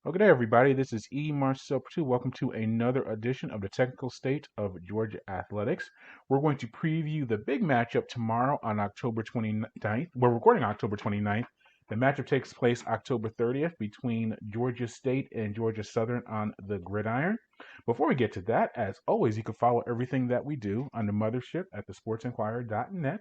Well, good day, everybody. This is E. Marcel Purtu. Welcome to another edition of the Technical State of Georgia Athletics. We're going to preview the big matchup tomorrow on October 29th. We're recording October 29th. The matchup takes place October 30th between Georgia State and Georgia Southern on the gridiron. Before we get to that, as always, you can follow everything that we do on the mothership at sportsinquirer.net.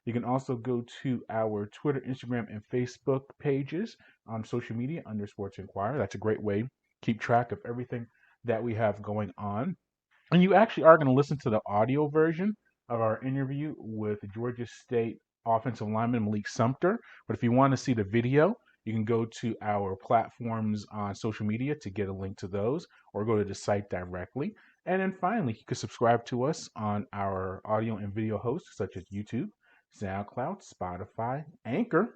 You can also go to our Twitter, Instagram, and Facebook pages on social media under Sports Inquirer. That's a great way to keep track of everything that we have going on. And you actually are going to listen to the audio version of our interview with Georgia State offensive lineman Malik Sumter. But if you want to see the video, you can go to our platforms on social media to get a link to those, or go to the site directly. And then finally, you can subscribe to us on our audio and video hosts such as YouTube, SoundCloud, Spotify, Anchor,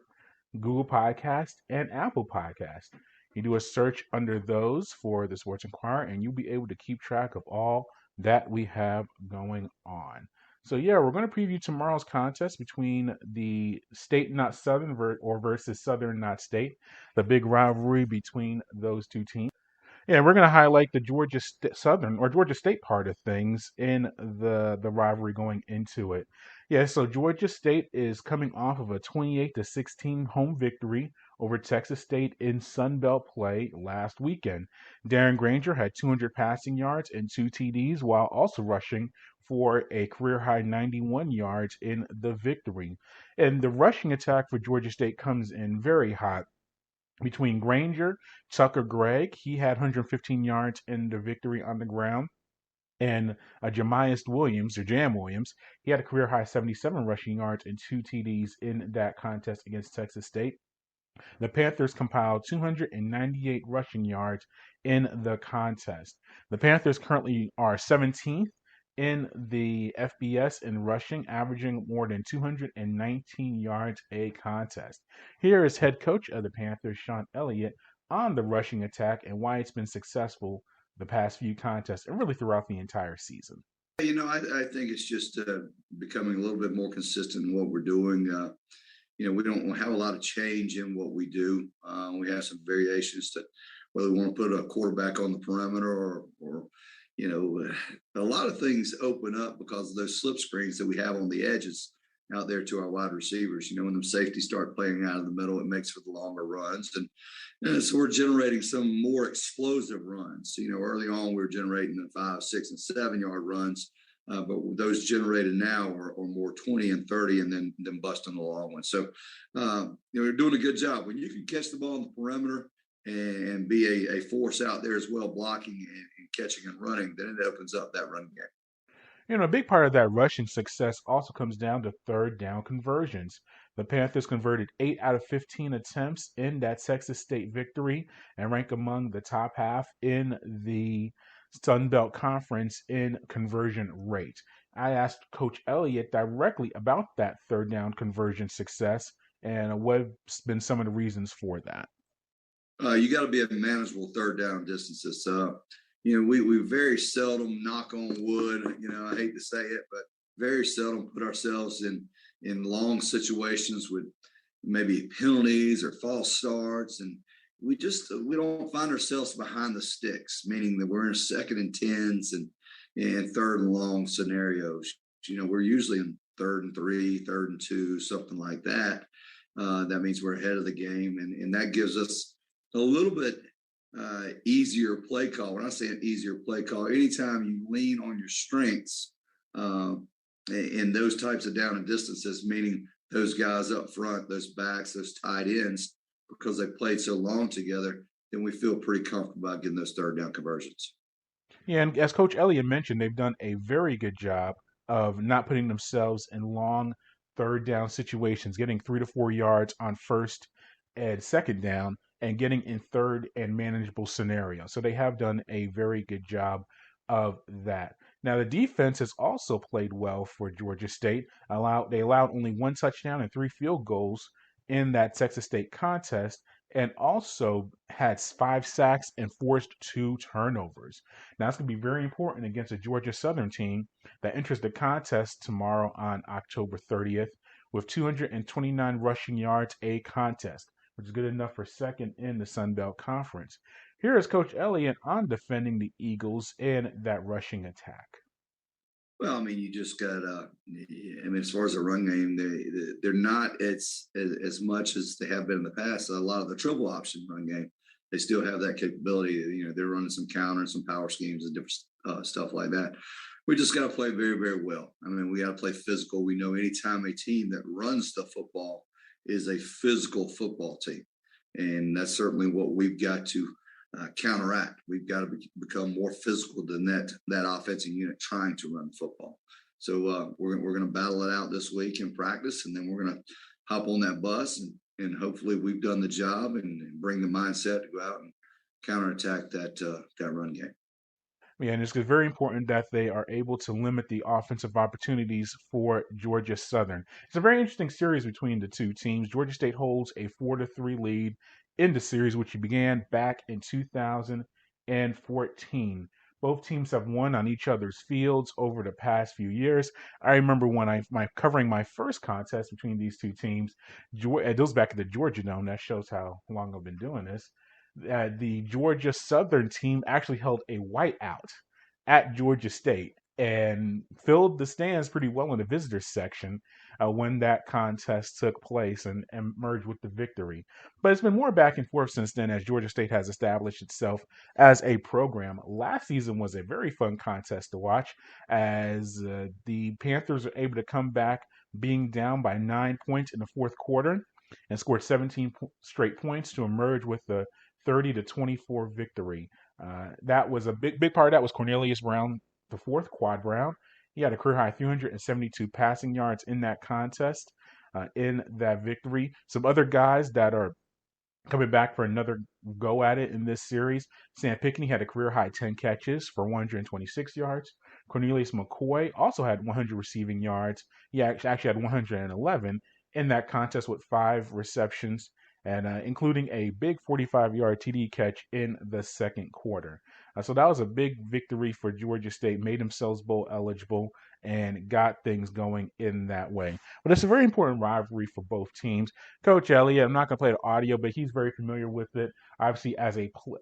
Google Podcast, and Apple Podcast. You do a search under those for the Sports Inquirer, and you'll be able to keep track of all that we have going on. So yeah, we're going to preview tomorrow's contest between the State Not Southern versus Southern Not State, the big rivalry between those two teams. Yeah, we're going to highlight the Southern or Georgia State part of things in the rivalry going into it. Yeah, so Georgia State is coming off of a 28-16 home victory over Texas State in Sun Belt play last weekend. Darren Granger had 200 passing yards and 2 TDs while also rushing for a career high 91 yards in the victory. And the rushing attack for Georgia State comes in very hot between Granger, Tucker Gregg. He had 115 yards in the victory on the ground. And Jamias Williams, or Jam Williams, he had a career high 77 rushing yards and 2 TDs in that contest against Texas State. The Panthers compiled 298 rushing yards in the contest. The Panthers currently are 17th in the FBS in rushing, averaging more than 219 yards a contest. Here is head coach of the Panthers, Shawn Elliott, on the rushing attack and why it's been successful the past few contests and really throughout the entire season. I think it's just becoming a little bit more consistent in what we're doing. We don't have a lot of change in what we do. We have some variations to whether we want to put a quarterback on the perimeter or a lot of things open up because of those slip screens that we have on the edges out there to our wide receivers. When them safeties start playing out of the middle, it makes for the longer runs. And so we're generating some more explosive runs. Early on, we were generating the 5, 6, and 7 yard runs. But those generated now are more 20 and 30 and then busting the long one. So, we're doing a good job. When you can catch the ball on the perimeter and be a force out there as well, blocking and catching and running, then it opens up that run game. A big part of that rushing success also comes down to third down conversions. The Panthers converted 8 out of 15 attempts in that Texas State victory and rank among the top half in the Sun Belt Conference in conversion rate. I asked Coach Elliott directly about that third down conversion success and what's been some of the reasons for that. You got to be at manageable third down distances. We very seldom, knock on wood, I hate to say it, but very seldom put ourselves in long situations with maybe penalties or false starts. And we don't find ourselves behind the sticks, meaning that we're in second and 10s and third and long scenarios. We're usually in 3rd and 3, 3rd and 2, something like that. That means we're ahead of the game. And that gives us a little bit easier play call. When I say an easier play call, anytime you lean on your strengths in those types of down and distances, meaning those guys up front, those backs, those tight ends, because they played so long together, then we feel pretty comfortable about getting those third down conversions. Yeah, and as Coach Elliott mentioned, they've done a very good job of not putting themselves in long third down situations, getting 3 to 4 yards on first and second down, and getting in third and manageable scenarios. So they have done a very good job of that. Now the defense has also played well for Georgia State. They allowed only 1 touchdown and 3 field goals in that Texas State contest, and also had 5 sacks and forced 2 turnovers. Now it's going to be very important against a Georgia Southern team that enters the contest tomorrow on October 30th with 229 rushing yards a contest, which is good enough for second in the Sun Belt Conference. Here is Coach Elliott on defending the Eagles in that rushing attack. Well, I mean, you just got. I mean, as far as the run game, they're not as much as they have been in the past. A lot of the triple option run game, they still have that capability. You know, they're running some counters, some power schemes, and different stuff like that. We just got to play very, very well. I mean, we got to play physical. We know anytime a team that runs the football is a physical football team, and that's certainly what we've got to counteract. We've got to become more physical than that offensive unit trying to run football. So we're going to battle it out this week in practice, and then we're going to hop on that bus, and hopefully we've done the job and bring the mindset to go out and counterattack that run game. Yeah, and it's very important that they are able to limit the offensive opportunities for Georgia Southern. It's a very interesting series between the two teams. Georgia State holds a 4-3 lead in the series, which began back in 2014. Both teams have won on each other's fields over the past few years. I remember when my covering my first contest between these two teams. It goes back to the Georgia Dome. That shows how long I've been doing this. The Georgia Southern team actually held a whiteout at Georgia State and filled the stands pretty well in the visitors section when that contest took place and emerged with the victory. But it's been more back and forth since then as Georgia State has established itself as a program. Last season was a very fun contest to watch as the Panthers are able to come back being down by 9 points in the fourth quarter and scored 17 straight points to emerge with the 30-24 victory. That was a big part of that was Cornelius Brown, the fourth, Quad Brown. He had a career high 372 passing yards in that contest, in that victory. Some other guys that are coming back for another go at it in this series. Sam Pickney had a career high 10 catches for 126 yards. Cornelius McCoy also had 100 receiving yards. He actually had 111 in that contest with 5 receptions and including a big 45-yard TD catch in the second quarter. So that was a big victory for Georgia State, made themselves bowl eligible, and got things going in that way. But it's a very important rivalry for both teams. Coach Elliott, I'm not going to play the audio, but he's very familiar with it. Obviously,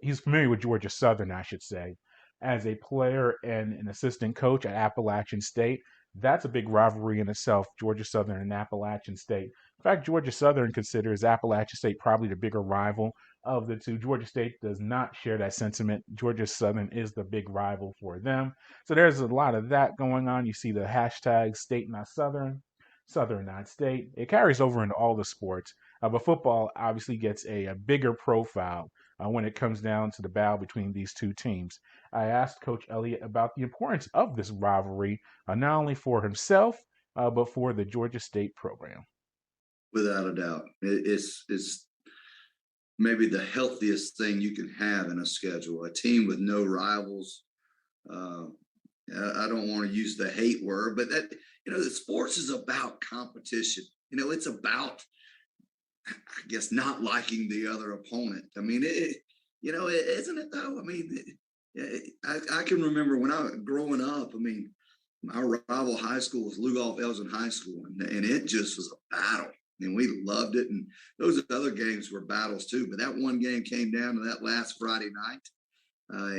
he's familiar with Georgia Southern, I should say, as a player and an assistant coach at Appalachian State. That's a big rivalry in itself, Georgia Southern and Appalachian State. In fact, Georgia Southern considers Appalachian State probably the bigger rival of the two. Georgia State does not share that sentiment. Georgia Southern is the big rival for them. So there's a lot of that going on. You see the hashtag State Not Southern, Southern Not State. It carries over into all the sports. But football obviously gets a bigger profile when it comes down to the battle between these two teams. I asked Coach Elliott about the importance of this rivalry, not only for himself, but for the Georgia State program. Without a doubt, it's maybe the healthiest thing you can have in a schedule. A team with no rivals. I don't want to use the hate word, but that the sports is about competition. It's about, I guess, not liking the other opponent. I mean, isn't it though? I mean, I can remember when I was growing up. I mean, my rival high school was Lugoff Elgin High School, and it just was a battle. And we loved it. And those other games were battles too. But that one game came down to that last Friday night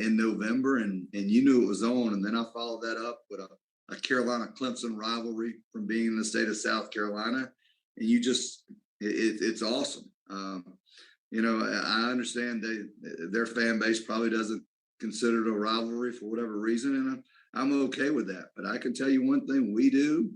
in November, and you knew it was on. And then I followed that up with a Carolina Clemson rivalry from being in the state of South Carolina. And it's awesome. I understand their fan base probably doesn't consider it a rivalry for whatever reason. And I'm okay with that. But I can tell you one thing we do.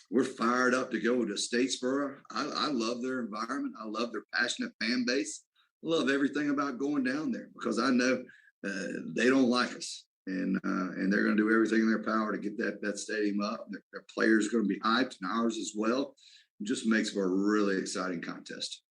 We're fired up to go to Statesboro. I love their environment. I love their passionate fan base. I love everything about going down there because I know they don't like us, and they're going to do everything in their power to get that stadium up. Their players are going to be hyped, and ours as well. It just makes for a really exciting contest.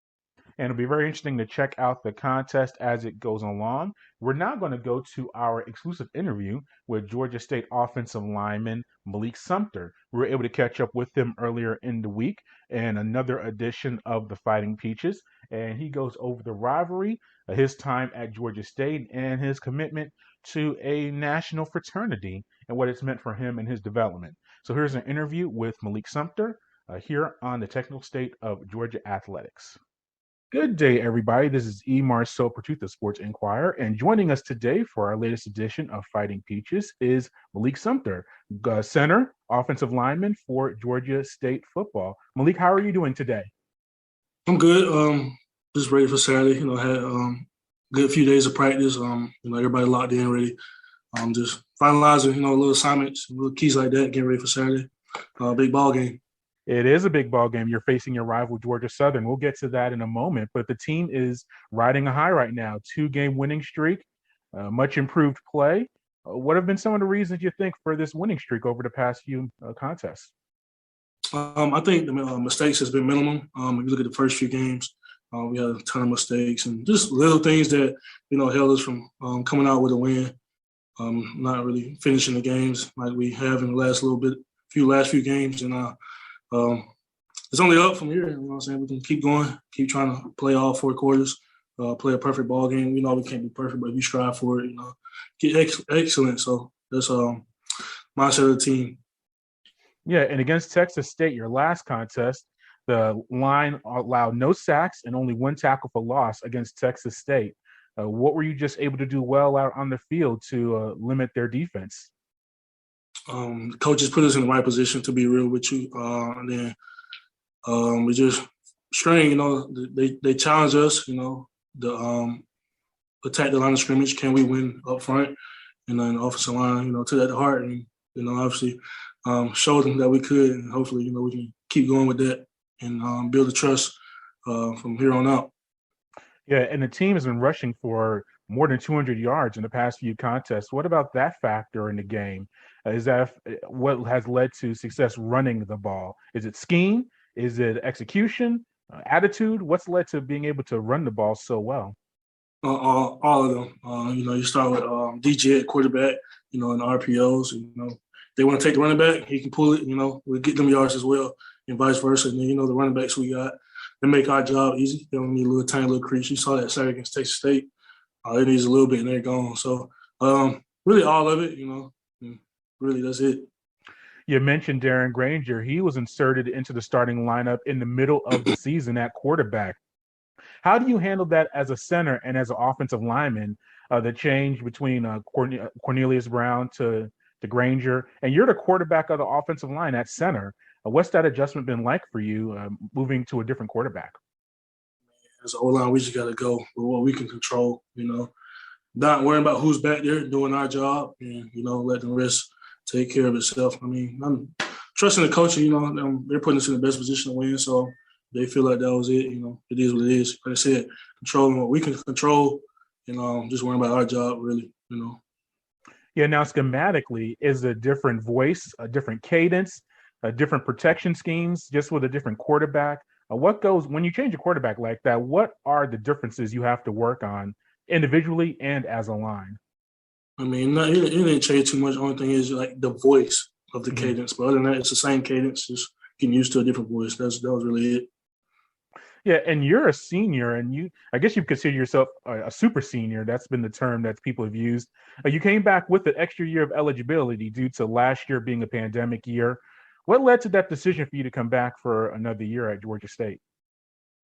And it'll be very interesting to check out the contest as it goes along. We're now going to go to our exclusive interview with Georgia State offensive lineman Malik Sumter. We were able to catch up with him earlier in the week in another edition of the Fighting Peaches. And he goes over the rivalry, his time at Georgia State, and his commitment to a national fraternity and what it's meant for him and his development. So here's an interview with Malik Sumter here on the Technical State of Georgia Athletics. Good day, everybody. This is Marcel Pertut, the Sports Inquirer, and joining us today for our latest edition of Fighting Peaches is Malik Sumter, center, offensive lineman for Georgia State football. Malik, how are you doing today? I'm good. Just ready for Saturday. Had good few days of practice. Everybody locked in, ready. Just finalizing, little assignments, little keys like that, getting ready for Saturday. Big ball game. It is a big ball game. You're facing your rival, Georgia Southern. We'll get to that in a moment, but the team is riding a high right now. 2-game winning streak, much improved play. What have been some of the reasons you think for this winning streak over the past few contests? I think the mistakes has been minimum. If you look at the first few games, we had a ton of mistakes and just little things that held us from coming out with a win. Not really finishing the games like we have in the last few games, and it's only up from here. You know what I'm saying? We can keep going, keep trying to play all four quarters, play a perfect ball game. We know we can't be perfect, but we strive for it. Get excellent. So that's mindset of the team. Yeah, and against Texas State, your last contest, the line allowed no sacks and only one tackle for loss against Texas State. What were you just able to do well out on the field to limit their defense? Coaches put us in the right position, to be real with you. And then we just strain, they challenge us, the attack the line of scrimmage. Can we win up front? And then the offensive line, took that to heart and, obviously showed them that we could. And hopefully, we can keep going with that and build the trust from here on out. Yeah, and the team has been rushing for more than 200 yards in the past few contests. What about that factor in the game? Is that what has led to success running the ball? Is it scheme? Is it execution? Attitude? What's led to being able to run the ball so well? All of them. You start with DJ at quarterback, in the RPOs. They want to take the running back, he can pull it, we'll get them yards as well, and vice versa. And then, the running backs we got, they make our job easy. They don't need a little tiny little crease. You saw that Saturday against Texas State. It needs a little bit and they're gone. So really all of it, really that's it. You mentioned Darren Granger. He was inserted into the starting lineup in the middle of the season at quarterback. How do you handle that as a center and as an offensive lineman, the change between Cornelius Brown to Granger, and you're the quarterback of the offensive line at center? What's that adjustment been like for you moving to a different quarterback? As an O-line, we just got to go with what we can control, not worrying about who's back there doing our job and, let the rest take care of itself. I'm trusting the coach, they're putting us in the best position to win, so they feel like that was it. It is what it is. Like I said, controlling what we can control and just worrying about our job, really, Yeah, now schematically, is a different voice, a different cadence, a different protection schemes, just with a different quarterback? What goes when you change a quarterback like that? What are the differences you have to work on individually and as a line? it didn't change too much. The only thing is like the voice of the cadence. But other than that, it's the same cadence, just getting used to a different voice. That was really it. Yeah, and you're a senior, and I guess you consider yourself a super senior. That's been the term that people have used. You came back with an extra year of eligibility due to last year being a pandemic year. What led to that decision for you to come back for another year at Georgia State?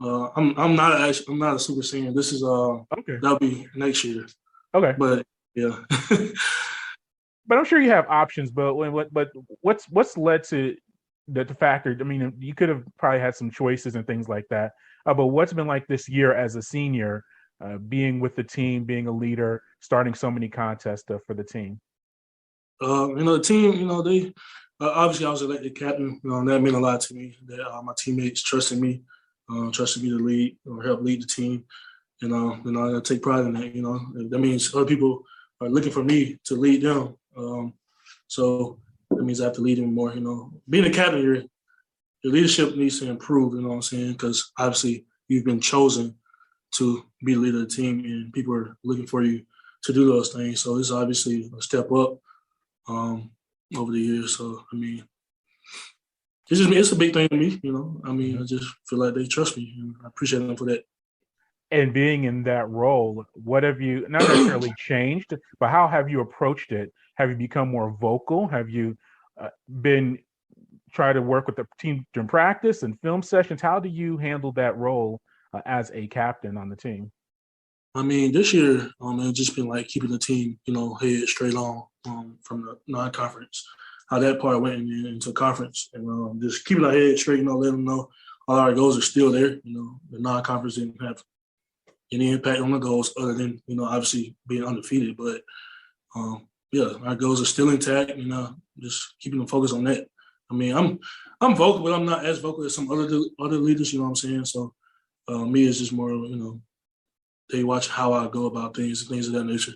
I'm not a super senior. This is Okay. That'll be next year. Okay. But yeah. But I'm sure you have options. But what's led to the factor? You could have probably had some choices and things like that. But what's been like this year as a senior, being with the team, being a leader, starting so many contests for the team? The team, they obviously I was elected captain. That meant a lot to me. That my teammates trusted me to lead or help lead the team. I take pride in that. That means other people are looking for me to lead them. So that means I have to lead them more. Being a captain, your leadership needs to improve. You know what I'm saying? Because obviously you've been chosen to be the leader of the team, and people are looking for you to do those things. So it's obviously a step up over the years. So it's a big thing to me. I just feel like they trust me, and I appreciate them for that. And being in that role, what have you not necessarily changed, but how have you approached it? Have you become more vocal? Have you been try to work with the team during practice and film sessions? How do you handle that role as a captain on the team? I mean, this year, it's just been like keeping the team, head straight on from the non-conference. How that part went into conference, and just keeping our head straight, let them know all our goals are still there. The non-conference didn't have any impact on the goals other than, obviously being undefeated. But our goals are still intact, just keeping them focused on that. I mean, I'm vocal, but I'm not as vocal as some other leaders, you know what I'm saying? So me is just more, they watch how I go about things of that nature.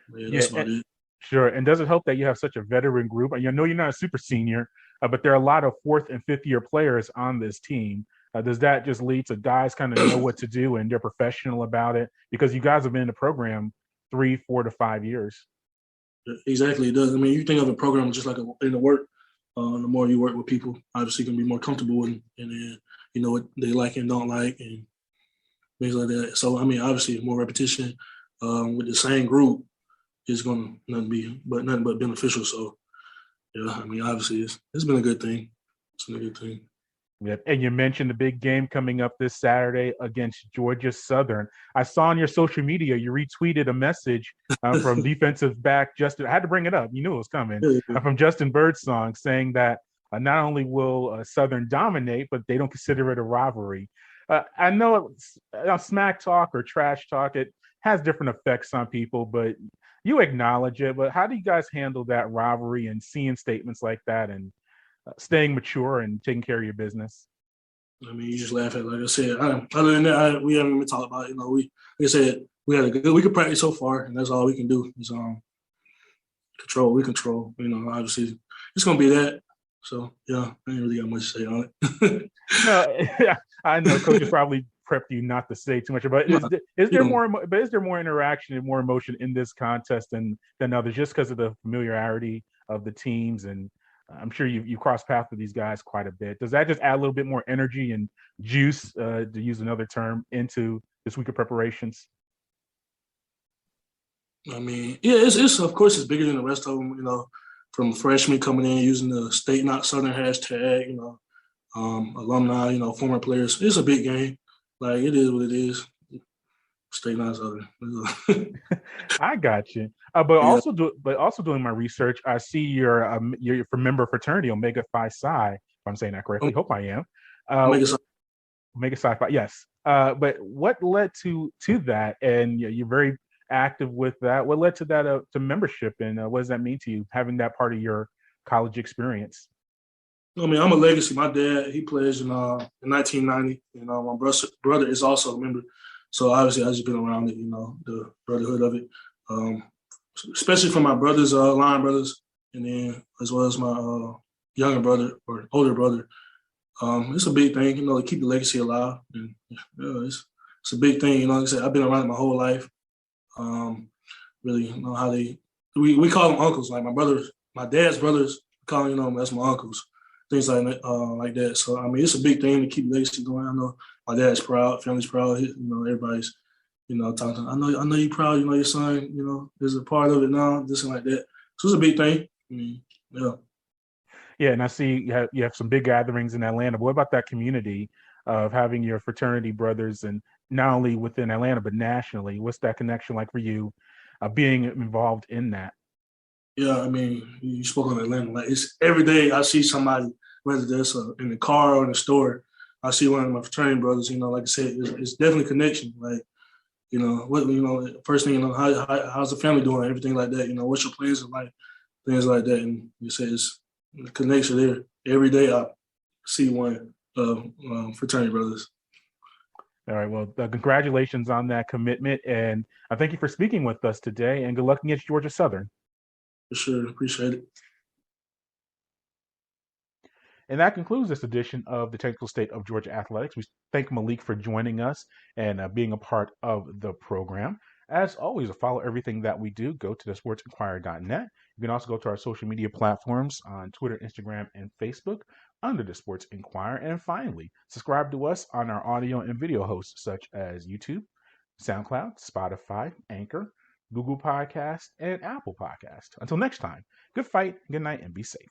That's about it. Sure. And does it help that you have such a veteran group? I know you're not a super senior, but there are a lot of fourth and fifth year players on this team. Does that just lead to guys kind of know what to do and they're professional about it? Because you guys have been in the program 3, 4 to 5 years. Exactly, it does. I mean, you think of a program just like in the work. The more you work with people, obviously you can be more comfortable with them, and then you know what they like and don't like and things like that. So I mean, obviously more repetition with the same group is going to nothing but beneficial. So yeah, I mean, obviously it's been a good thing. It's been a good thing. Yep. And you mentioned the big game coming up this Saturday against Georgia Southern. I saw on your social media you retweeted a message from defensive back Justin. I had to bring it up. You knew it was coming. From Justin Birdsong saying that not only will Southern dominate, but they don't consider it a rivalry. I know smack talk or trash talk, it has different effects on people, but you acknowledge it. But how do you guys handle that rivalry and seeing statements like that and staying mature and taking care of your business? I mean, you just laugh at it. Like I said, other than that, we haven't even talked about it. Like I said, we had a good. We could practice so far, and that's all we can do is control. We control. Obviously, it's gonna be that. So yeah, I ain't really got much to say on it. No, I know coaches probably prepped you not to say too much, but is there more interaction and more emotion in this contest than others, just because of the familiarity of the teams? And I'm sure you cross paths with these guys quite a bit. Does that just add a little bit more energy and juice, to use another term, into this week of preparations? I mean, yeah, it's of course it's bigger than the rest of them. From freshmen coming in using the State Not Southern hashtag. Alumni. Former players. It's a big game. Like it is what it is. State Not Southern. I got you. But also doing my research, I see you're from member fraternity Omega Phi Psi. If I'm saying that correctly, hope I am. Omega Psi Phi, yes. But what led to that? And you're very active with that. What led to that to membership, and what does that mean to you having that part of your college experience? I mean, I'm a legacy. My dad, he plays in 1990. My brother is also a member. So obviously, I've just been around it. The brotherhood of it, especially from my brothers, line brothers, and then as well as my younger brother or older brother. It's a big thing, to keep the legacy alive. And it's a big thing. Like I said, I've been around it my whole life. Really, how we call them uncles. Like my dad's brothers, call them, that's my uncles. Things like that. So I mean, it's a big thing to keep legacy going. I know my dad's proud, family's proud. Everybody's, talking. I know you're proud. Your son, is a part of it now. This and like that. So it's a big thing. I mean, yeah. Yeah, and I see you have some big gatherings in Atlanta. But what about that community of having your fraternity brothers, and not only within Atlanta but nationally? What's that connection like for you, being involved in that? Yeah, I mean, you spoke on Atlanta. Like it's every day I see somebody, whether that's in the car or in the store, I see one of my fraternity brothers. Like I said, it's definitely connection. Like, first thing, how's the family doing? Everything like that. What's your plans in life? Things like that. And you say it's the connection there. Every day I see one of fraternity brothers. All right. Well, congratulations on that commitment, and I thank you for speaking with us today. And good luck against Georgia Southern. For sure. Appreciate it. And that concludes this edition of the Technical State of Georgia Athletics. We thank Malik for joining us and being a part of the program. As always, to follow everything that we do, go to the sportsinquirer.net. You can also go to our social media platforms on Twitter, Instagram, and Facebook under the Sports Inquirer. And finally, subscribe to us on our audio and video hosts such as YouTube, SoundCloud, Spotify, Anchor, Google Podcast, and Apple Podcast. Until next time, good fight, good night, and be safe.